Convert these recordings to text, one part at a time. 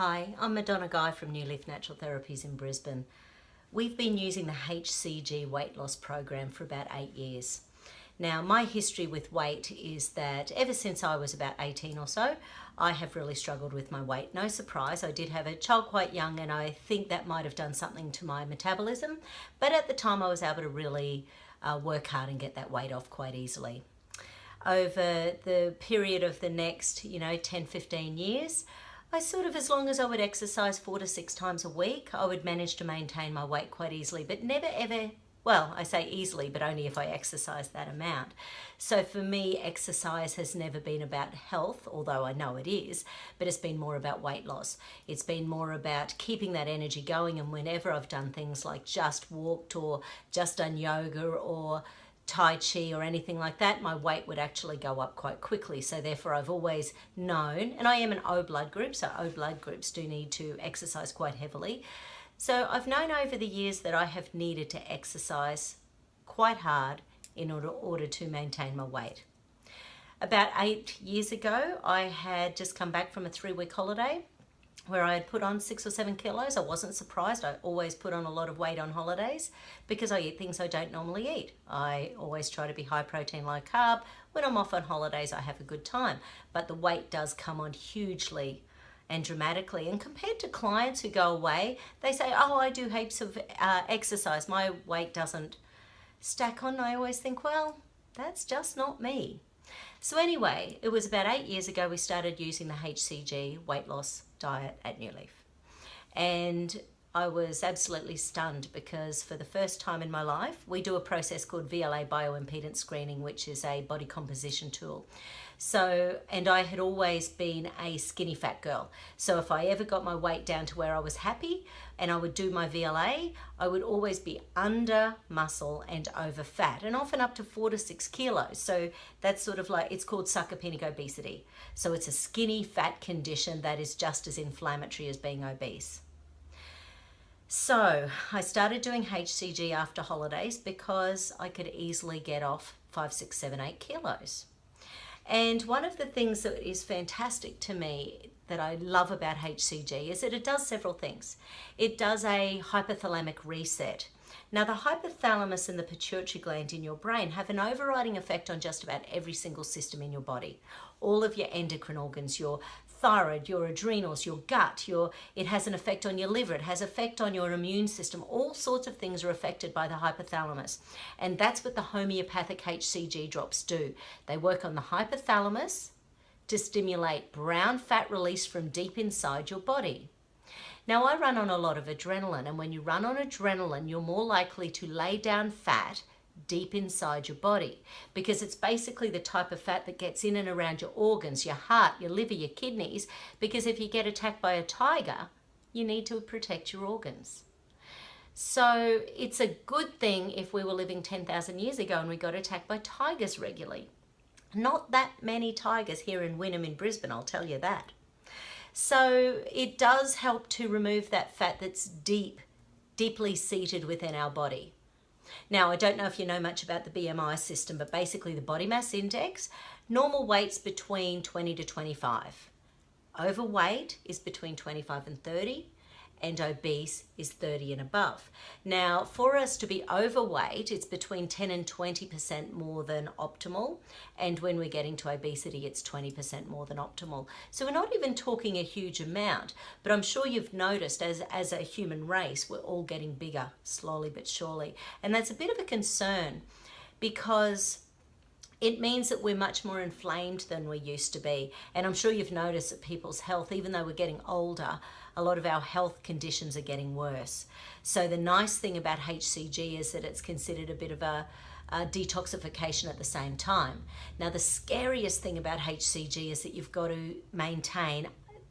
Hi, I'm Madonna Guy from New Leaf Natural Therapies in Brisbane. We've been using the HCG weight loss program for about 8 years. Now, my history with weight is that ever since I was about 18 or so, I have really struggled with my weight. No surprise, I did have a child quite young and I think that might have done something to my metabolism, but at the time I was able to really work hard and get that weight off quite easily. Over the period of the next, 10, 15 years, I sort of, as long as I would exercise 4 to 6 times a week, I would manage to maintain my weight quite easily, but never ever, well, I say easily, but only if I exercise that amount. So for me, exercise has never been about health, although I know it is, but it's been more about weight loss. It's been more about keeping that energy going, and whenever I've done things like just walked or just done yoga or Tai Chi or anything like that, my weight would actually go up quite quickly. So therefore I've always known, and I am an O blood group, so O blood groups do need to exercise quite heavily. So I've known over the years that I have needed to exercise quite hard in order to maintain my weight. About 8 years ago, I had just come back from a 3-week holiday where I had put on 6 or 7 kilos. I wasn't surprised. I always put on a lot of weight on holidays because I eat things I don't normally eat. I always try to be high protein, low carb. When I'm off on holidays, I have a good time. But the weight does come on hugely and dramatically. And compared to clients who go away, they say, oh, I do heaps of exercise. My weight doesn't stack on. I always think, well, that's just not me. So anyway, it was about 8 years ago we started using the HCG weight loss diet at New Leaf. And I was absolutely stunned because for the first time in my life, we do a process called VLA bioimpedance screening, which is a body composition tool. So, and I had always been a skinny fat girl. So if I ever got my weight down to where I was happy and I would do my VLA, I would always be under muscle and over fat, and often up to 4 to 6 kilos. So that's sort of like, it's called sarcopenic obesity. So it's a skinny fat condition that is just as inflammatory as being obese. So I started doing HCG after holidays because I could easily get off 5, 6, 7, 8 kilos. And one of the things that is fantastic to me that I love about HCG is that it does several things. It does a hypothalamic reset. Now, the hypothalamus and the pituitary gland in your brain have an overriding effect on just about every single system in your body. All of your endocrine organs, your thyroid, your adrenals, your gut, it has an effect on your liver, it has effect on your immune system. All sorts of things are affected by the hypothalamus. And that's what the homeopathic HCG drops do. They work on the hypothalamus to stimulate brown fat release from deep inside your body. Now, I run on a lot of adrenaline, and when you run on adrenaline, you're more likely to lay down fat deep inside your body, because it's basically the type of fat that gets in and around your organs, your heart, your liver, your kidneys, because if you get attacked by a tiger, you need to protect your organs. So it's a good thing if we were living 10,000 years ago and we got attacked by tigers regularly. Not that many tigers here in Wynnum in Brisbane, I'll tell you that. So it does help to remove that fat that's deeply seated within our body. Now, I don't know if you know much about the BMI system, but basically the body mass index, normal weight's between 20 to 25. Overweight is between 25 and 30, and obese is 30 and above. Now, for us to be overweight, it's between 10 and 20% more than optimal. And when we're getting to obesity, it's 20% more than optimal. So we're not even talking a huge amount, but I'm sure you've noticed as a human race, we're all getting bigger, slowly but surely. And that's a bit of a concern because it means that we're much more inflamed than we used to be. And I'm sure you've noticed that people's health, even though we're getting older, a lot of our health conditions are getting worse. So the nice thing about HCG is that it's considered a bit of a detoxification at the same time. Now, the scariest thing about HCG is that you've got to maintain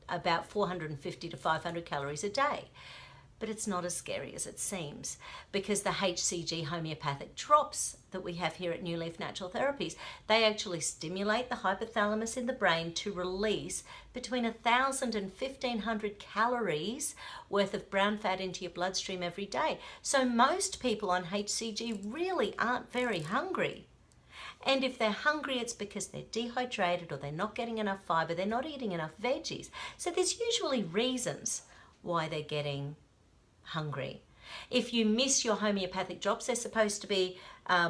about 450 to 500 calories a day. But it's not as scary as it seems, because the HCG homeopathic drops that we have here at New Leaf Natural Therapies, they actually stimulate the hypothalamus in the brain to release between 1,000 and 1,500 calories worth of brown fat into your bloodstream every day. So most people on HCG really aren't very hungry. And if they're hungry, it's because they're dehydrated or they're not getting enough fiber, they're not eating enough veggies. So there's usually reasons why they're getting hungry. If you miss your homeopathic drops, they're supposed to be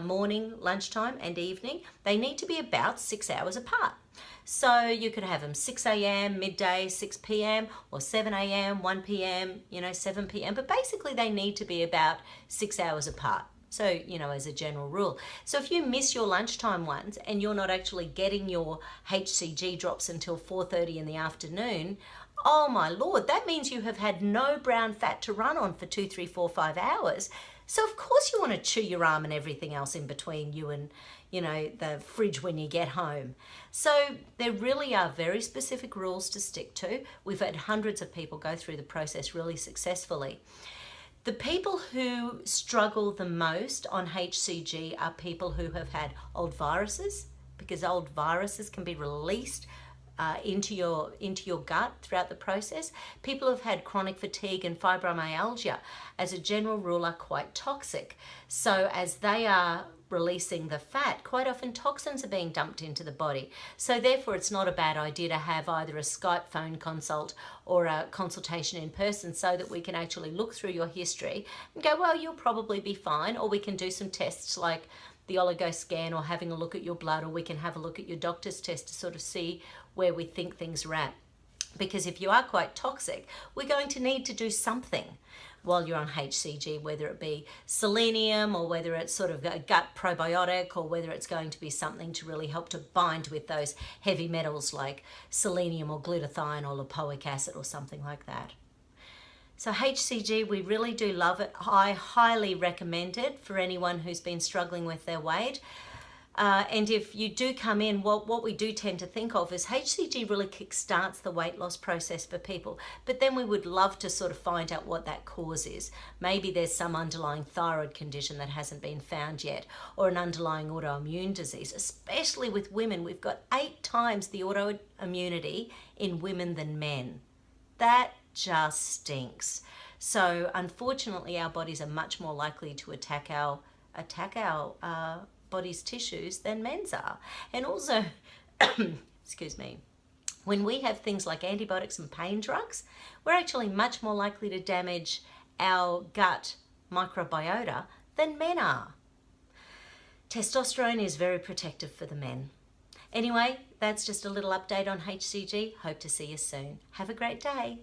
morning, lunchtime and evening. They need to be about 6 hours apart. So you could have them 6 a.m, midday, 6 p.m, or 7 a.m, 1 p.m, 7 p.m. But basically they need to be about 6 hours apart. So, as a general rule. So if you miss your lunchtime ones and you're not actually getting your HCG drops until 4:30 in the afternoon, oh my Lord, that means you have had no brown fat to run on for 2, 3, 4, 5 hours. So of course you want to chew your arm and everything else in between you and, the fridge when you get home. So there really are very specific rules to stick to. We've had hundreds of people go through the process really successfully. The people who struggle the most on HCG are people who have had old viruses, because old viruses can be released into your gut throughout the process. People who have had chronic fatigue and fibromyalgia, as a general rule, are quite toxic. So as they are releasing the fat, quite often toxins are being dumped into the body. So therefore it's not a bad idea to have either a Skype phone consult or a consultation in person so that we can actually look through your history and go, well, you'll probably be fine, or we can do some tests like the oligo scan or having a look at your blood, or we can have a look at your doctor's test to sort of see where we think things are at. Because if you are quite toxic, we're going to need to do something while you're on HCG, whether it be selenium or whether it's sort of a gut probiotic, or whether it's going to be something to really help to bind with those heavy metals like selenium or glutathione or lipoic acid or something like that. So HCG, we really do love it. I highly recommend it for anyone who's been struggling with their weight. And if you do come in, what we do tend to think of is HCG really kickstarts the weight loss process for people. But then we would love to sort of find out what that cause is. Maybe there's some underlying thyroid condition that hasn't been found yet, or an underlying autoimmune disease. Especially with women, we've got 8 times the autoimmunity in women than men. That just stinks. So unfortunately, our bodies are much more likely to attack our body's tissues than men's are. And also, excuse me, when we have things like antibiotics and pain drugs, we're actually much more likely to damage our gut microbiota than men are. Testosterone is very protective for the men. Anyway, that's just a little update on HCG. Hope to see you soon. Have a great day.